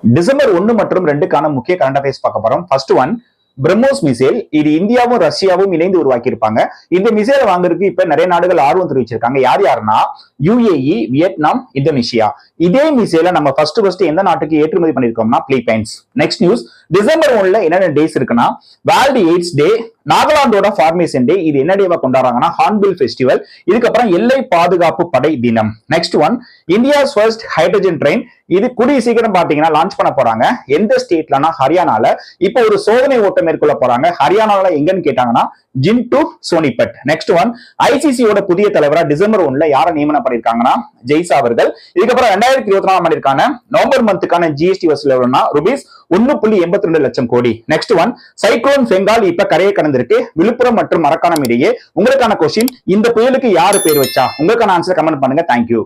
December 1 மற்றும் 2க்கான முக்கிய current affairs பார்க்க போறோம். First one, BrahMos missile. இது இந்தியாவும் ரஷ்யாவும் இணைந்து உருவாக்கி இருப்பாங்க. இந்த மிசைலை வாங்குறதுக்கு இப்ப நிறைய நாடுகள் ஆர்வம் தெரிவிச்சிருக்காங்க. யார் யாருன்னா யுஏஇ, வியட்நாம், இந்தோனேஷியா. இதே மிசைலை நம்ம ஃபர்ஸ்ட் எந்த நாட்டுக்கு ஏற்றுமதி பண்ணிருக்கோம்னா பிலிப்பைன்ஸ். நெக்ஸ்ட் நியூஸ், டிசம்பர் 1ல என்னென்ன டேஸ் இருக்குன்னா வேர்ல்டு எய்ட்ஸ் டே, நாகாலாந்தோட ஃபார்மேஷன் டே. இது என்ன டேவா கொண்டாடுறாங்கன்னா ஹார்ன்பில் ஃபெஸ்டிவல். இதுக்கப்புறம் எல்லை பாதுகாப்பு படை தினம். Next one, India's first hydrogen train. இது கூடிய சீக்கிரம் பாத்தீங்கன்னா லான்ச் பண்ண போறாங்க. எந்த ஸ்டேட்லனா ஹரியானால. இப்போ ஒரு சோதனை ஓட்டம் மேற்கொள்ள போறாங்க. ஹரியானால எங்கன்னு கேட்டாங்கன்னா ஜின் டு சோனிபட். நெக்ஸ்ட் ஒன், ஐசிசியோட புதிய தலைவரா டிசம்பர் 1ல யாரை நியமனம் பண்ணிருக்காங்கன்னா ஜெய்சா அவர்கள். இதுக்கப்புறம் 2024 பண்ணிருக்காங்க நவம்பர் மந்த்துக்கான ஜிஎஸ்டி வசூல் எவ்வளவுனா ரூபீஸ் 1.82 லட்சம் கோடி. நெக்ஸ்ட் ஒன், சைக்ளோன் பெங்கால் இப்ப கரையை கடந்திருக்கு விழுப்புரம் மற்றும் மரக்காணம் இடையே. உங்களுக்கான கொஸ்டின், இந்த புயலுக்கு யாரு பேர் வச்சா? உங்களுக்கான ஆன்சர் கமெண்ட் பண்ணுங்க. தேங்க்யூ.